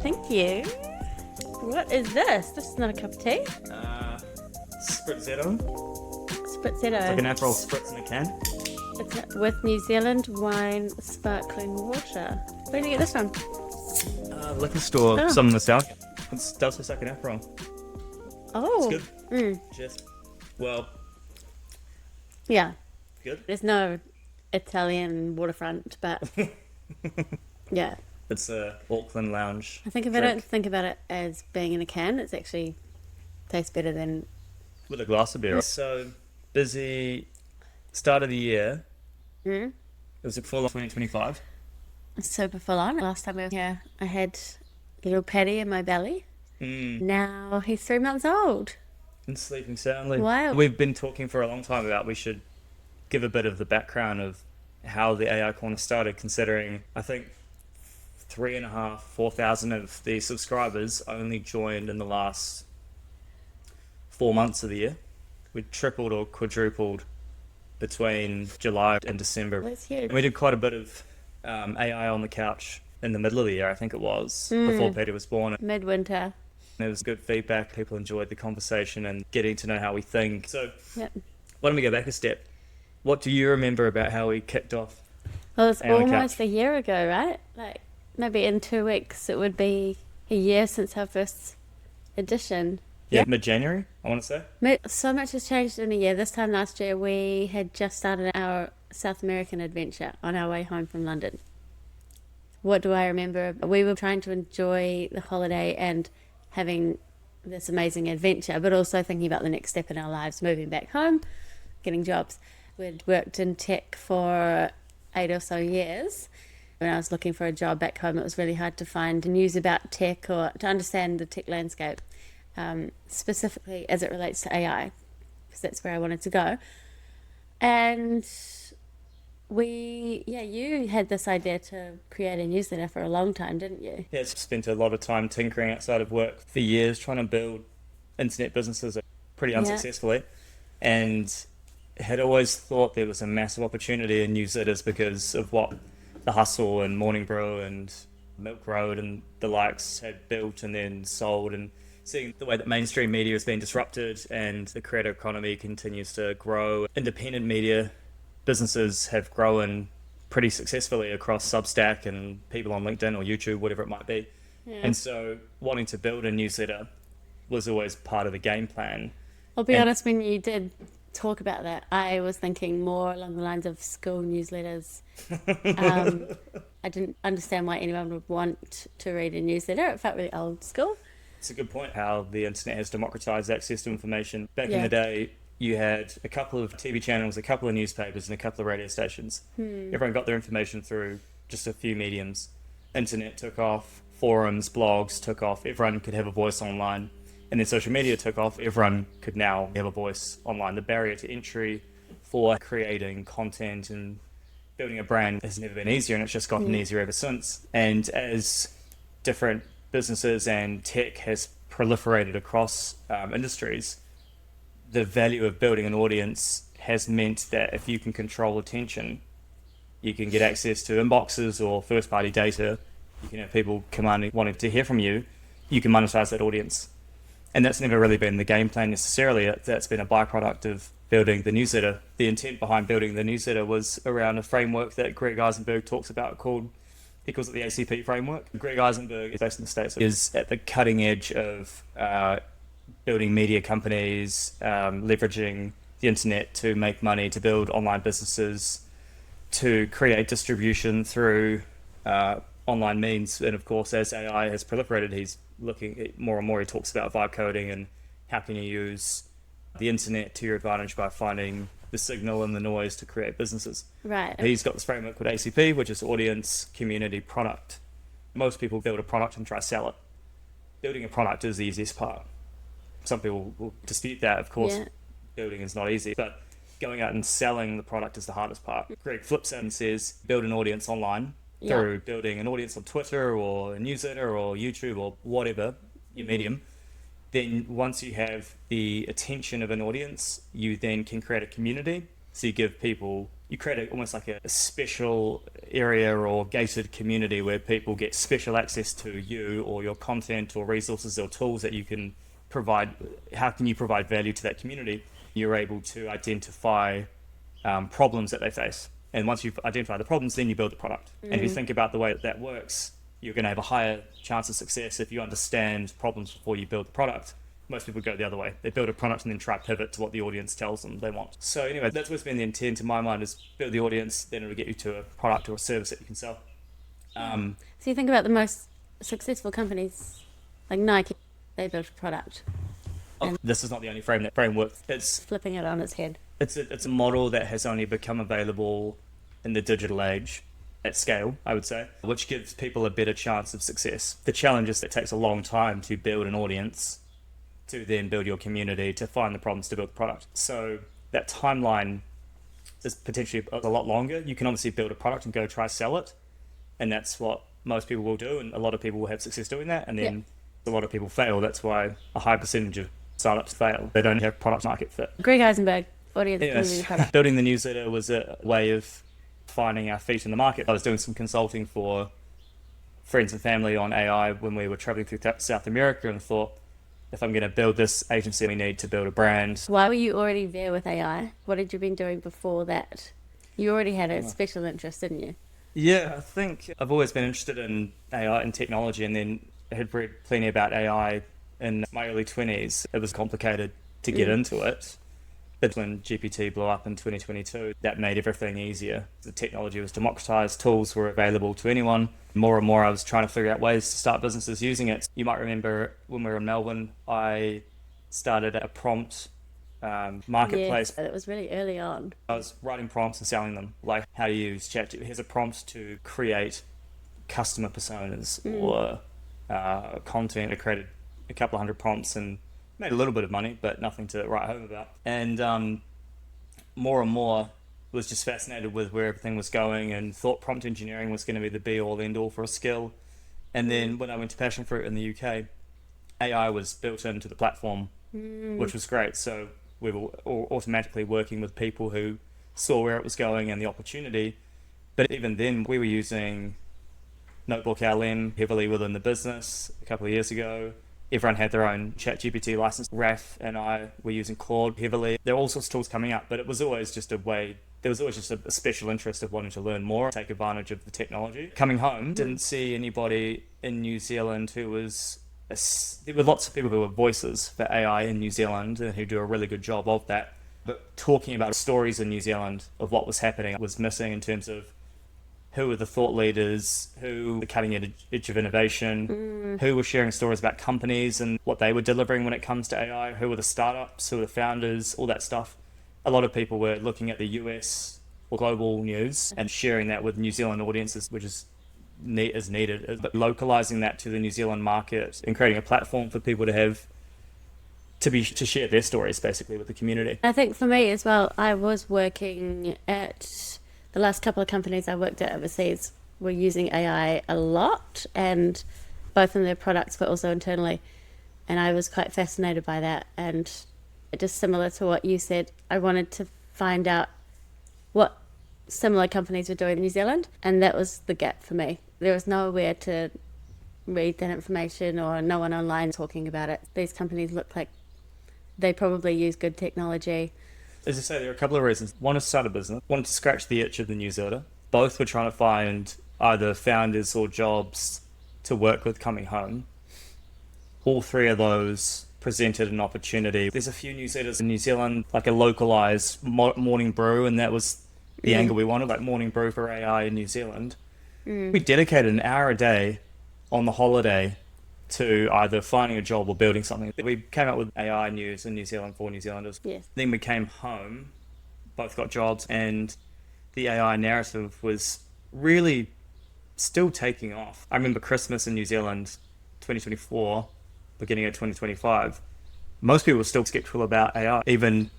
Thank you. What is this? This is not a cup of tea. Spritzetto. Spritzetto. It's like an Aperol spritz in a can. It's with New Zealand wine sparkling water. Where did you get this from? Liquor store, Oh. some nostalgia. It does taste like an Aperol. Oh. It's good. Cheers. Well, Yeah. good. There's no Italian waterfront, but yeah. It's a Auckland lounge. I think if I don't think about it as being in a can, it's actually tastes better than... With a glass of beer. So, busy start of the year. It was a full 2025. Super full on. Last time I was here, I had little Paddy in my belly. Now he's 3 months old. And sleeping soundly. Wow. We've been talking for a long time about we should give a bit of the background of how the AI Corner started, considering I think 3,500, 4,000 of the subscribers only joined in the last 4 months of the year. We tripled or quadrupled between July and December. That's huge. And we did quite a bit of AI on the couch in the middle of the year, I think it was, before Peter was born. Midwinter. There was good feedback. People enjoyed the conversation and getting to know how we think. So Yep. why don't we go back a step? What do you remember about how we kicked off? Well, it's Our almost couch. a year ago, right? Like, maybe in 2 weeks it would be a year since our first edition. Yeah, mid-January, I want to say. So much has changed in a year. This time last year, we had just started our South American adventure on our way home from London. What do I remember? We were trying to enjoy the holiday and having this amazing adventure, but also thinking about the next step in our lives, moving back home, getting jobs. We'd worked in tech for 8 or so years. When I was looking for a job back home, it was really hard to find news about tech or to understand the tech landscape, specifically as it relates to AI, because that's where I wanted to go. And you had this idea to create a newsletter for a long time, didn't you? Yeah, it's spent a lot of time tinkering outside of work for years, trying to build internet businesses pretty unsuccessfully. And had always thought there was a massive opportunity in newsletters because of what The Hustle and Morning Brew and Milk Road and the likes had built and then sold, and seeing the way that mainstream media has been disrupted and the creator economy continues to grow. Independent media businesses have grown pretty successfully across Substack and people on LinkedIn or YouTube, whatever it might be. And so wanting to build a newsletter was always part of the game plan. I'll be honest, when you did talk about that, I was thinking more along the lines of school newsletters. I didn't understand why anyone would want to read a newsletter. It felt really old school. It's a good point how the internet has democratized access to information. Back in Yeah. the day, you had a couple of TV channels, a couple of newspapers, and a couple of radio stations. Everyone got their information through just a few mediums. Internet took off, forums, blogs took off, everyone could have a voice online. And then social media took off, everyone could now have a voice online. The barrier to entry for creating content and building a brand has never been easier, and it's just gotten easier ever since. And as different businesses and tech has proliferated across industries, the value of building an audience has meant that if you can control attention, you can get access to inboxes or first-party data, you can have people commanding, wanting to hear from you, you can monetize that audience. And that's never really been the game plan necessarily. That's been a byproduct of building the newsletter. The intent behind building the newsletter was around a framework that Greg Isenberg talks about he calls it the ACP framework. Greg Isenberg is based in the States, is at the cutting edge of building media companies, leveraging the internet to make money, to build online businesses, to create distribution through online means. And of course, as AI has proliferated, he's looking at more and more. He talks about vibe coding and how can you use the internet to your advantage by finding the signal and the noise to create businesses. Right. He's got this framework called ACP, which is audience, community, product. Most people build a product and try to sell it. Building a product is the easiest part. Some people will dispute that, of course. Yeah. Building is not easy, but going out and selling the product is the hardest part. Greg flips it and says, build an audience online through building an audience on Twitter or a newsletter or YouTube or whatever, your medium. Then once you have the attention of an audience, you then can create a community. So you give people you create almost like a special area or gated community where people get special access to you or your content or resources or tools that you can provide. How can you provide value to that community? You're able to identify problems that they face. And once you've identified the problems, then you build the product. And if you think about the way that works, you're going to have a higher chance of success if you understand problems before you build the product. Most people go the other way. They build a product and then try to pivot to what the audience tells them they want. So anyway, that's what's been the intent in my mind, is build the audience, then it'll get you to a product or a service that you can sell. So you think about the most successful companies, like Nike, they built a product. This is not the only framework. It's Flipping it on its head. It's a model that has only become available in the digital age at scale, I would say, which gives people a better chance of success. The challenge is that it takes a long time to build an audience, to then build your community, to find the problems to build the product. So that timeline is potentially a lot longer. You can obviously build a product and go try sell it, and that's what most people will do, and a lot of people will have success doing that, and then a lot of people fail. That's why a high percentage of startups fail. They don't have product market fit. Greg Isenberg, audience community product. Building the newsletter was a way of finding our feet in the market. I was doing some consulting for friends and family on AI when we were traveling through South America, and thought, if I'm going to build this agency, we need to build a brand. Why were you already there with AI? What had you been doing before that? You already had a special interest, didn't you? Yeah, I think I've always been interested in AI and technology, and then I had read plenty about AI in my early 20s. It was complicated to get into it. But when GPT blew up in 2022, that made everything easier. The technology was democratized, tools were available to anyone. More and more, I was trying to figure out ways to start businesses using it. You might remember when we were in Melbourne, I started a prompt marketplace. Yes, it was really early on. I was writing prompts and selling them, like how to use ChatGPT. Here's a prompt to create customer personas or content. I created a couple of hundred prompts and made a little bit of money, but nothing to write home about. And more and more was just fascinated with where everything was going, and thought prompt engineering was going to be the be-all, end-all for a skill. And then when I went to Passion Fruit in the UK, AI was built into the platform, which was great. So we were automatically working with people who saw where it was going and the opportunity. But even then, we were using Notebook LM heavily within the business a couple of years ago. Everyone had their own ChatGPT license. Raf and I were using Claude heavily. There were all sorts of tools coming up, but it was always just a way, there was always just a special interest of wanting to learn more, take advantage of the technology. Coming home, didn't see anybody in New Zealand who was, there were lots of people who were voices for AI in New Zealand and who do a really good job of that. But talking about stories in New Zealand of what was happening was missing, in terms of who were the thought leaders, who were the cutting edge of innovation, who were sharing stories about companies and what they were delivering when it comes to AI, who were the startups, who were the founders, all that stuff. A lot of people were looking at the US or global news and sharing that with New Zealand audiences, which is needed, but localizing that to the New Zealand market and creating a platform for people to have to share their stories basically with the community. I think for me as well, I was working at the last couple of companies I worked at overseas were using AI a lot, and both in their products but also internally, and I was quite fascinated by that. And just similar to what you said, I wanted to find out what similar companies were doing in New Zealand, and that was the gap for me. There was nowhere to read that information, or no one online talking about it. These companies look like they probably use good technology. As I say, there are a couple of reasons. One is start a business, one to scratch the itch of the newsletter. Both were trying to find either founders or jobs to work with coming home. All three of those presented an opportunity. There's a few newsletters in New Zealand, like a localized morning brew, and that was the angle we wanted, like morning brew for AI in New Zealand. We dedicated an hour a day on the holiday to either finding a job or building something. We came up with AI news in New Zealand for New Zealanders. Yes. Then we came home, both got jobs, and the AI narrative was really still taking off. I remember Christmas in New Zealand, 2024, beginning of 2025. Most people were still skeptical about AI. Even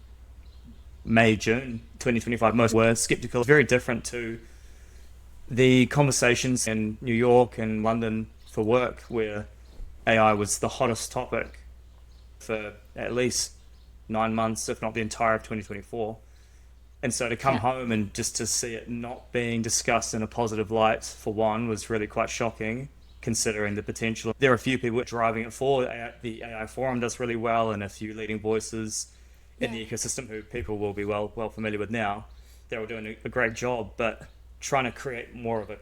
May, June 2025, most were skeptical. Very different to the conversations in New York and London for work, where AI was the hottest topic for at least 9 months, if not the entire of 2024. And so to come Yeah. home and just to see it not being discussed in a positive light, for one, was really quite shocking, considering the potential. There are a few people driving it forward. The AI forum does really well, and a few leading voices in Yeah. the ecosystem who people will be well familiar with now. They're all doing a great job, but trying to create more of a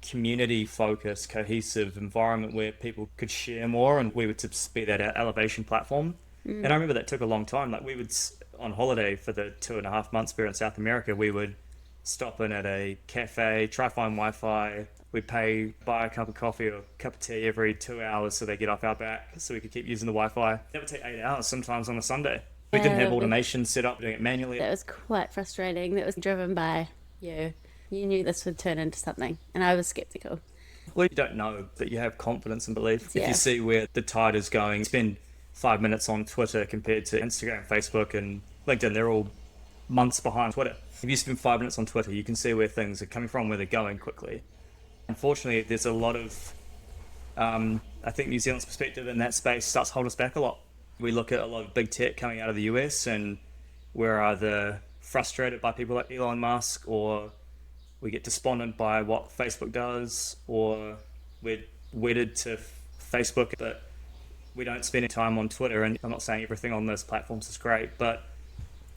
community focused, cohesive environment where people could share more, and we would just be that elevation platform. And I remember that took a long time. Like we would, on holiday for the 2.5 months we were in South America, we would stop in at a cafe, try find Wi-Fi. We'd buy a cup of coffee or a cup of tea every 2 hours so they get off our back so we could keep using the Wi-Fi. That would take 8 hours sometimes on a Sunday. We didn't have automation set up, doing it manually. That was quite frustrating. That was driven by you. You knew this would turn into something, and I was skeptical. Well, you don't know, but you have confidence and belief. If Yeah. you see where the tide is going, spend 5 minutes on Twitter compared to Instagram, Facebook, and LinkedIn. They're all months behind Twitter. If you spend 5 minutes on Twitter, you can see where things are coming from, where they're going quickly. Unfortunately, there's a lot of, I think New Zealand's perspective in that space starts to hold us back a lot. We look at a lot of big tech coming out of the US, and we're either frustrated by people like Elon Musk, or we get despondent by what Facebook does, or we're wedded to Facebook, but we don't spend any time on Twitter. And I'm not saying everything on those platforms is great, but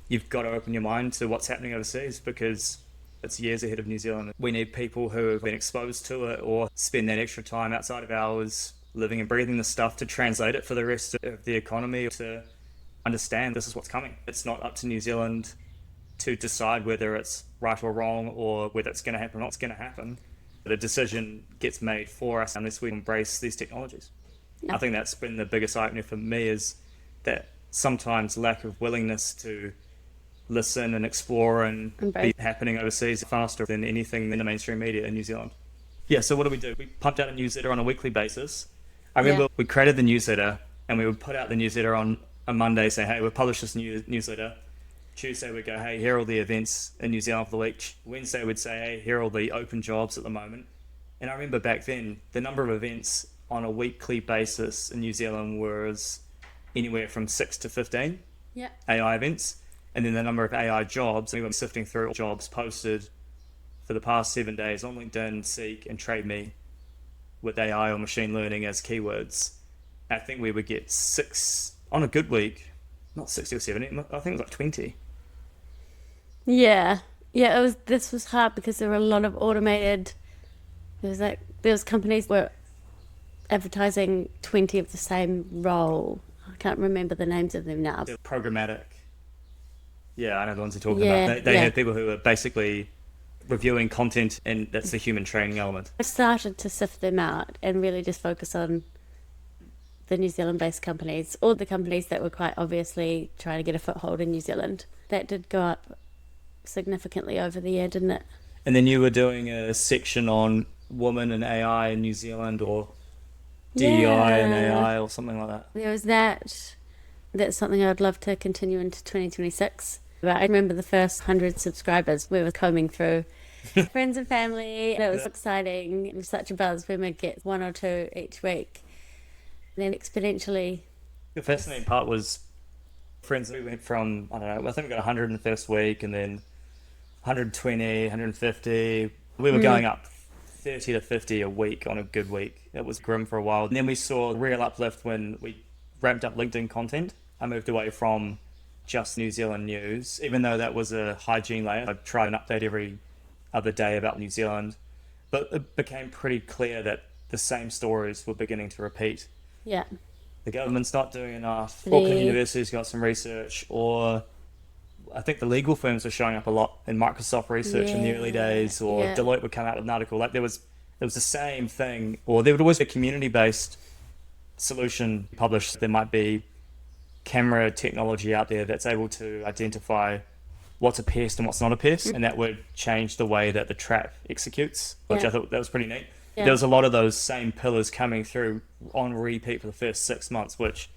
you've got to open your mind to what's happening overseas, because it's years ahead of New Zealand. We need people who have been exposed to it or spend that extra time outside of hours living and breathing the stuff to translate it for the rest of the economy, to understand this is what's coming. It's not up to New Zealand to decide whether it's right or wrong, or whether it's going to happen or not it's going to happen. The decision gets made for us unless we embrace these technologies. Yeah. I think that's been the biggest eye-opener for me, is that sometimes lack of willingness to listen and explore and Embrace. be happening overseas faster than anything in the mainstream media in New Zealand. Yeah, so what do? We pumped out a newsletter on a weekly basis. I remember we created the newsletter, and we would put out the newsletter on a Monday, say, hey, we've published this newsletter. Tuesday we'd go, hey, here are all the events in New Zealand for the week. Wednesday we'd say, hey, here are all the open jobs at the moment. And I remember back then, the number of events on a weekly basis in New Zealand was anywhere from 6 to 15 Yeah. AI events. And then the number of AI jobs, we were sifting through jobs posted for the past 7 days on LinkedIn, Seek, and Trade Me with AI or machine learning as keywords. I think we would get 6 on a good week, not 60 or 70, I think it was like 20. Yeah. Yeah, this was hard because there were a lot of automated, there was companies were advertising 20 of the same role. I can't remember the names of them now. They're programmatic. Yeah, I know the ones you're talking Yeah, about. They yeah. had people who are basically reviewing content, and that's the human training element. I started to sift them out and really just focus on the New Zealand-based companies, or the companies that were quite obviously trying to get a foothold in New Zealand. That did go up significantly over the year, didn't it? And then you were doing a section on women and AI in New Zealand, or DEI and AI, or something like that. There was that. That's something I'd love to continue into 2026. But I remember the first 100 subscribers, we were combing through friends and family, and it was exciting. It was such a buzz when we'd get 1 or 2 each week. Then exponentially. The fascinating part was friends. We went from, I don't know, I think we got 100 in the first week, and then 120, 150. We were going up 30 to 50 a week on a good week. It was grim for a while. And then we saw a real uplift when we ramped up LinkedIn content. I moved away from just New Zealand news, even though that was a hygiene layer. I'd try and update every other day about New Zealand. But it became pretty clear that the same stories were beginning to repeat. Yeah. The government's not doing enough. The- Auckland University's got some research, or I think the legal firms were showing up a lot in Microsoft research in the early days, or Yeah. Deloitte would come out with an article. Like there was the same thing, or there would always be a community-based solution published. There might be camera technology out there that's able to identify what's a pest and what's not a pest, and that would change the way that the trap executes, which Yeah. I thought that was pretty neat. Yeah. There was a lot of those same pillars coming through on repeat for the first 6 months, which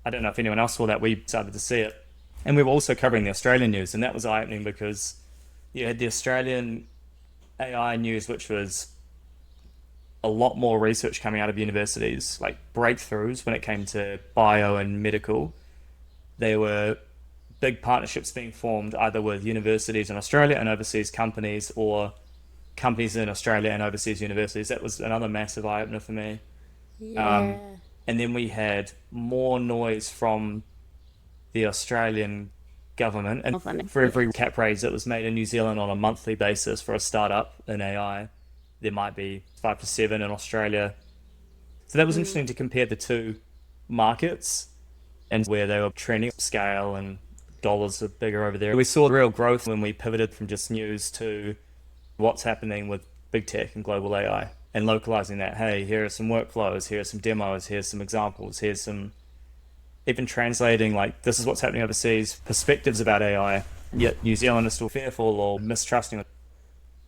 I don't know if anyone else saw that. We started to see it. And we were also covering the Australian news, and that was eye-opening because you had the Australian AI news, which was a lot more research coming out of universities, like breakthroughs when it came to bio and medical. They were big partnerships being formed either with universities in Australia and overseas companies, or companies in Australia and overseas universities. That was another massive eye-opener for me. Yeah. And then we had more noise from the Australian government, and Funding. for every cap raise that was made in New Zealand on a monthly basis for a startup in AI, there might be 5 to 7 in Australia. So that was interesting to compare the two markets and where they were trending scale, and dollars are bigger over there. We saw real growth when we pivoted from just news to what's happening with big tech and global AI, and localizing that. Hey, here are some workflows, here are some demos, here's some examples, here's some, even translating like, this is what's happening overseas, perspectives about AI, yet New Zealand is still fearful or mistrusting,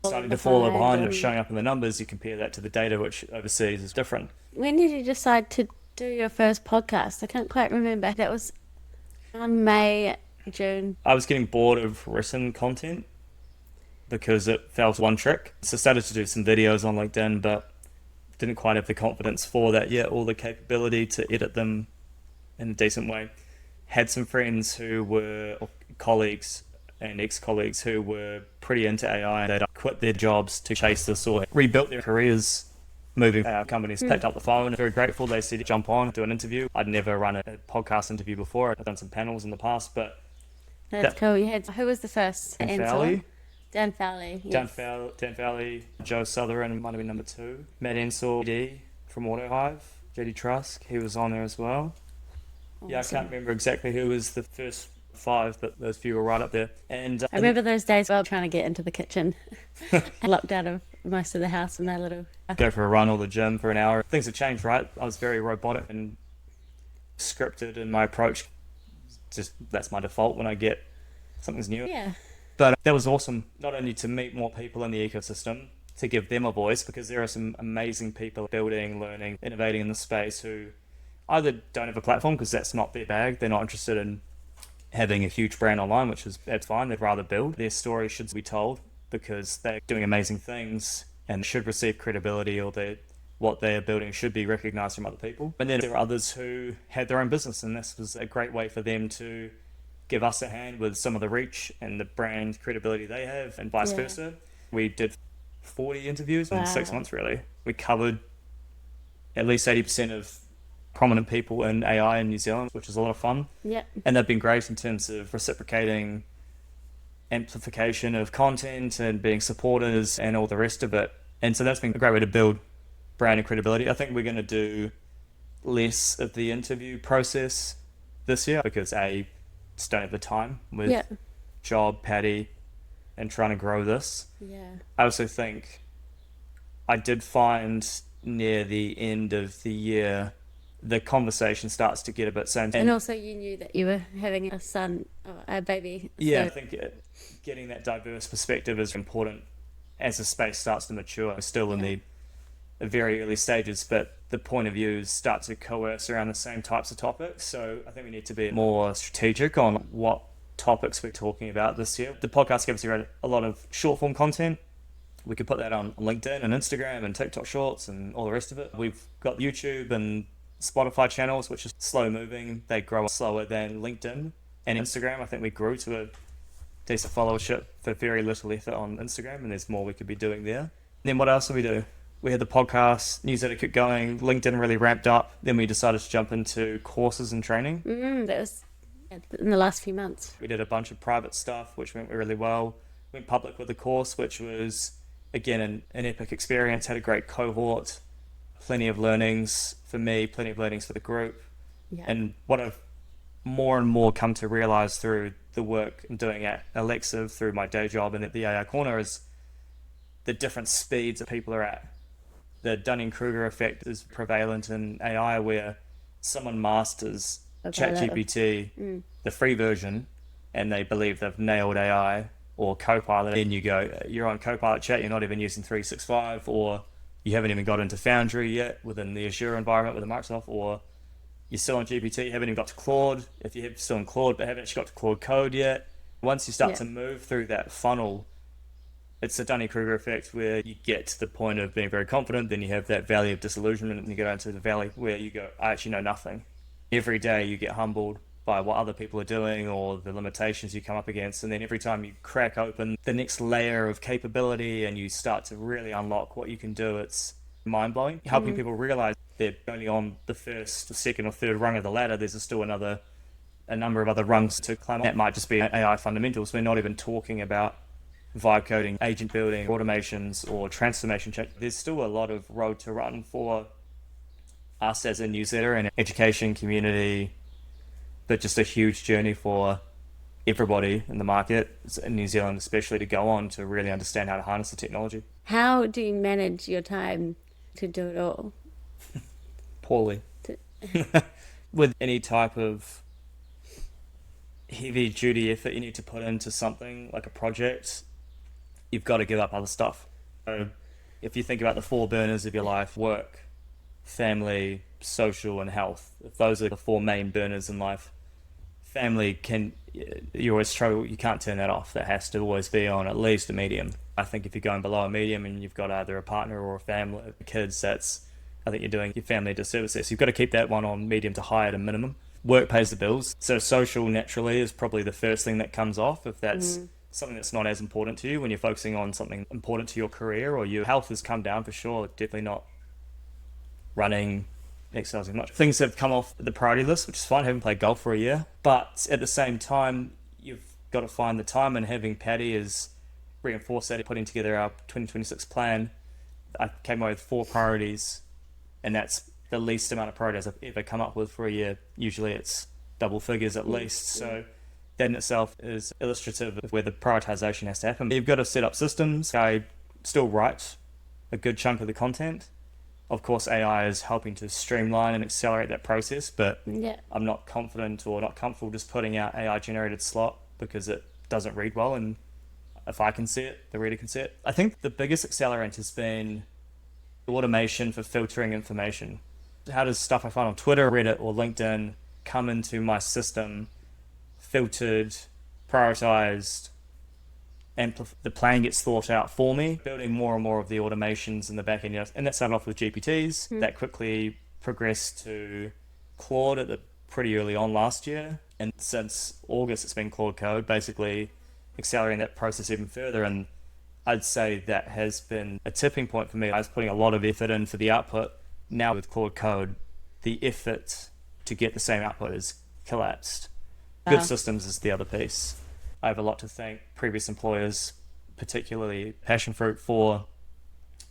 starting to fall behind or showing up in the numbers. You compare that to the data, which overseas is different. When did you decide to do your first podcast? I can't quite remember. That was on May, June. I was getting bored of written content because it felt one trick. So I started to do some videos on LinkedIn, but didn't quite have the confidence for that yet, or the capability to edit them in a decent way. Had some friends who were colleagues and ex-colleagues who were pretty into AI. They'd quit their jobs to chase this or rebuilt their careers moving our companies. Picked up the phone, very grateful. They said jump on, do an interview. I'd never run a podcast interview before. I'd done some panels in the past, but That's cool. You had, who was the first Dan answer? Fowley. Dan Fowley. Yes. Dan Fowley, Joe Sutherland might have been number 2. Matt Ensel, JD from AutoHive, JD Trusk, he was on there as well. Awesome. Yeah, I can't remember exactly who was the first 5, but those few were right up there. And I remember those days while trying to get into the kitchen, locked out of most of the house in that little. Go for a run or the gym for an hour. Things have changed, right? I was very robotic and scripted in my approach. Just that's my default when I get something's new. Yeah. But that was awesome, not only to meet more people in the ecosystem, to give them a voice, because there are some amazing people building, learning, innovating in the space who either don't have a platform because that's not their bag, they're not interested in having a huge brand online, which is that's fine, they'd rather build. Their story should be told because they're doing amazing things and should receive credibility, or what they are building should be recognized from other people. And then there are others who had their own business, and this was a great way for them to give us a hand with some of the reach and the brand credibility they have, and vice versa. We did 40 interviews in 6 months, really. We covered at least 80% of prominent people in AI in New Zealand, which is a lot of fun. Yeah. And they've been great in terms of reciprocating amplification of content and being supporters and all the rest of it. And so that's been a great way to build brand and credibility. I think we're going to do less of the interview process this year because just don't have the time with job, Patty, and trying to grow this. Yeah. I also think I did find near the end of the year the conversation starts to get a bit same. And also you knew that you were having a son, or a baby. Yeah, I think getting that diverse perspective is important as the space starts to mature. We're still in the very early stages, but the point of views start to coerce around the same types of topics. So I think we need to be more strategic on what topics we're talking about this year. The podcast gives you a lot of short form content. We could put that on LinkedIn and Instagram and TikTok Shorts and all the rest of it. We've got YouTube and Spotify channels, which is slow moving. They grow slower than LinkedIn and Instagram. I think we grew to a decent followership for very little effort on Instagram, and there's more we could be doing there. And then what else did we do? We had the podcast, newsletter kept going, LinkedIn really ramped up. Then we decided to jump into courses and training. That was in the last few months. We did a bunch of private stuff, which went really well. Went public with the course, which was, again, an epic experience. Had a great cohort, plenty of learnings for me, plenty of learnings for the group. Yeah. And what I've more and more come to realize through the work I'm doing at Alexa, through my day job and at the AI Corner, is the different speeds that people are at. The Dunning-Kruger effect is prevalent in AI, where someone masters ChatGPT, the free version, and they believe they've nailed AI or Copilot. Then you go, you're on Copilot Chat, you're not even using 365, or you haven't even got into Foundry yet within the Azure environment with the Microsoft, or you're still on GPT, haven't even got to Claude, if you're still in Claude, but haven't actually got to Claude Code yet. Once you start to move through that funnel, it's the Dunning-Kruger effect, where you get to the point of being very confident, then you have that valley of disillusionment, and you go down to the valley where you go, I actually know nothing. Every day you get humbled by what other people are doing or the limitations you come up against. And then every time you crack open the next layer of capability and you start to really unlock what you can do, it's mind-blowing. Helping people realize they're only on the first, the second or third rung of the ladder. There's still a number of other rungs to climb up. That might just be AI fundamentals. We're not even talking about vibe coding, agent building, automations, or transformation check. There's still a lot of road to run for us as a newsletter and education community, but just a huge journey for everybody in the market, in New Zealand especially, to go on to really understand how to harness the technology. How do you manage your time to do it all? Poorly. With any type of heavy duty effort you need to put into something like a project, you've got to give up other stuff. So if you think about the 4 burners of your life: work, family, social, and health. If those are the 4 main burners in life, family you always struggle, you can't turn that off. That has to always be on at least a medium. I think if you're going below a medium and you've got either a partner or a family, kids, I think you're doing your family a disservice there. So you've got to keep that one on medium to high at a minimum. Work pays the bills. So social naturally is probably the first thing that comes off if that's something that's not as important to you when you're focusing on something important to your career, or your health has come down for sure. Definitely not running, exercising much. Things have come off the priority list, which is fine. I haven't played golf for a year. But at the same time, you've got to find the time, and having Paddy is reinforced that. Putting together our 2026 plan, I came away with 4 priorities, and that's the least amount of priorities I've ever come up with for a year. Usually it's double figures at least. So that in itself is illustrative of where the prioritization has to happen. You've got to set up systems. I still write a good chunk of the content. Of course, AI is helping to streamline and accelerate that process, but I'm not confident or not comfortable just putting out AI-generated slot because it doesn't read well, and if I can see it, the reader can see it. I think the biggest accelerant has been automation for filtering information. How does stuff I find on Twitter, Reddit, or LinkedIn come into my system, filtered, prioritized, and the plan gets thought out for me? Building more and more of the automations in the back end, and that started off with GPTs. That quickly progressed to Claude pretty early on last year, and since August it's been Claude Code, basically accelerating that process even further. And I'd say that has been a tipping point for me. I was putting a lot of effort in for the output. Now with Claude Code, the effort to get the same output has collapsed. Good systems is the other piece. I have a lot to thank previous employers, particularly Passion Fruit, for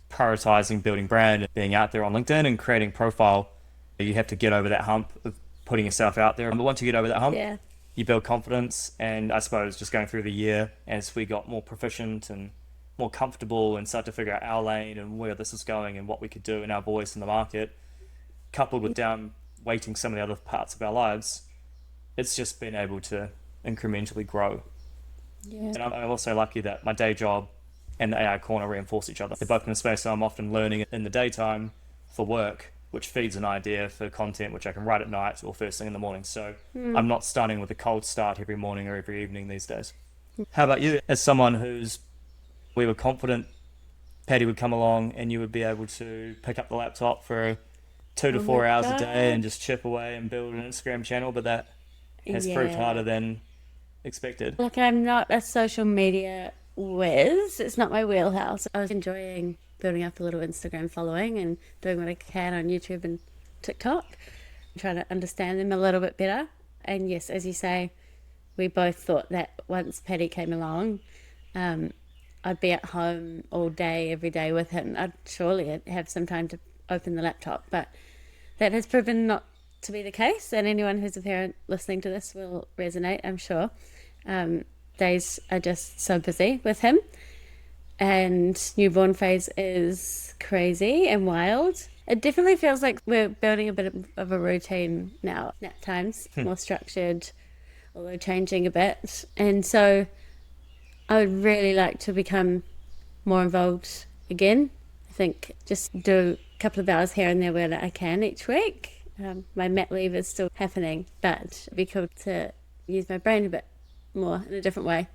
prioritizing building brand, being out there on LinkedIn and creating profile. You have to get over that hump of putting yourself out there. But once you get over that hump, you build confidence. And I suppose just going through the year, as we got more proficient and more comfortable and start to figure out our lane and where this is going and what we could do in our voice in the market, coupled with down weighting some of the other parts of our lives, it's just been able to incrementally grow. And I'm also lucky that my day job and the AI corner reinforce each other. They're both in a space, so I'm often learning in the daytime for work, which feeds an idea for content which I can write at night or first thing in the morning. So I'm not starting with a cold start every morning or every evening these days. How about you? As someone we were confident Paddy would come along and you would be able to pick up the laptop for 2 to 4 hours a day and just chip away and build an Instagram channel, but that has proved harder than expected. Like, I'm not a social media whiz. It's not my wheelhouse. I was enjoying building up a little Instagram following and doing what I can on YouTube and TikTok, trying to understand them a little bit better. And yes, as you say, we both thought that once Paddy came along, I'd be at home all day, every day with him. I'd surely have some time to open the laptop, but that has proven not to be the case. And anyone who's a parent listening to this will resonate, I'm sure. Days are just so busy with him, and newborn phase is crazy and wild. It definitely feels like we're building a bit of a routine now. Nap times, more structured, although changing a bit. And so I would really like to become more involved again. I think just do a couple of hours here and there where I can each week. My mat leave is still happening, but it'd be cool to use my brain a bit more in a different way.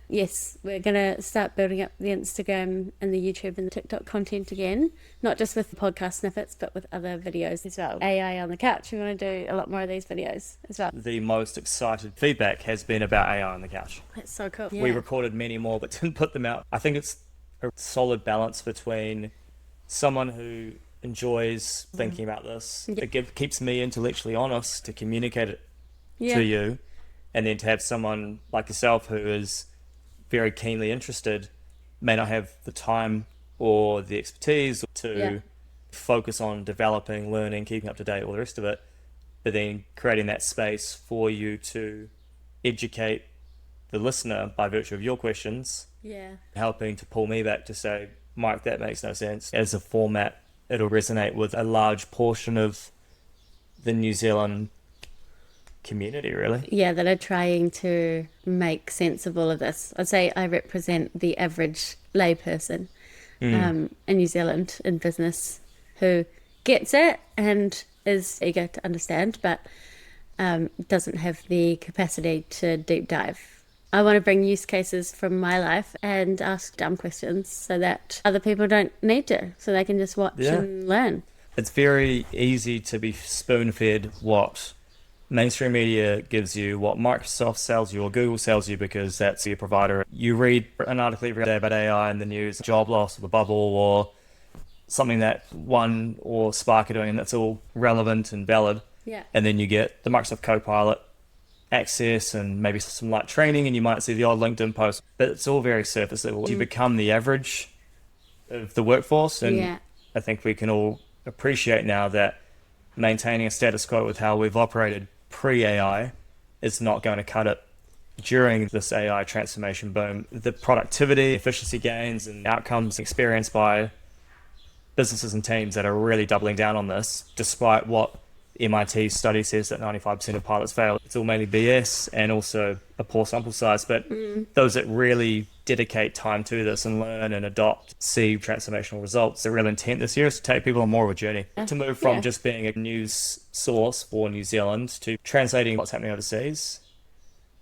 Yes, we're going to start building up the Instagram and the YouTube and the TikTok content again, not just with the podcast snippets, but with other videos as well. AI on the couch, we want to do a lot more of these videos as well. The most excited feedback has been about AI on the couch. That's so cool. We recorded many more, but didn't put them out. I think it's a solid balance between someone who enjoys thinking about this, it keeps me intellectually honest to communicate it to you, and then to have someone like yourself who is very keenly interested, may not have the time or the expertise to focus on developing, learning, keeping up to date, all the rest of it, but then creating that space for you to educate the listener by virtue of your questions, helping to pull me back to say, Mike, that makes no sense. As a format, it'll resonate with a large portion of the New Zealand community, really. Yeah, that are trying to make sense of all of this. I'd say I represent the average layperson in New Zealand in business who gets it and is eager to understand, but doesn't have the capacity to deep dive. I want to bring use cases from my life and ask dumb questions so that other people don't need to, so they can just watch and learn. It's very easy to be spoon-fed what mainstream media gives you, what Microsoft sells you or Google sells you, because that's your provider. You read an article every day about AI in the news, job loss or the bubble, or something that One or Spark are doing, and that's all relevant and valid. Yeah. And then you get the Microsoft Copilot access and maybe some light training, and you might see the odd LinkedIn post, but it's all very surface level. You become the average of the workforce, and I think we can all appreciate now that maintaining a status quo with how we've operated pre-AI is not going to cut it during this AI transformation boom. The productivity, efficiency gains and outcomes experienced by businesses and teams that are really doubling down on this, despite what MIT study says that 95% of pilots fail. It's all mainly BS and also a poor sample size, but those that really dedicate time to this and learn and adopt, see transformational results. The real intent this year is to take people on more of a journey, to move from just being a news source for New Zealand to translating what's happening overseas,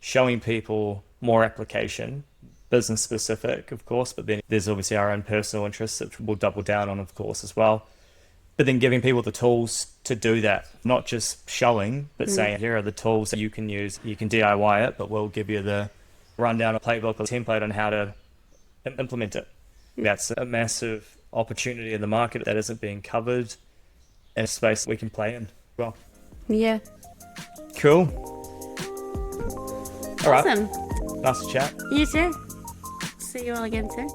showing people more application, business specific, of course, but then there's obviously our own personal interests that we'll double down on, of course, as well. But then giving people the tools to do that, not just showing, but saying, here are the tools that you can use. You can DIY it, but we'll give you the rundown, a playbook, or template on how to implement it. That's a massive opportunity in the market that isn't being covered, and a space we can play in. Well, yeah. Cool. All right. Awesome. Nice to chat. You too. See you all again soon.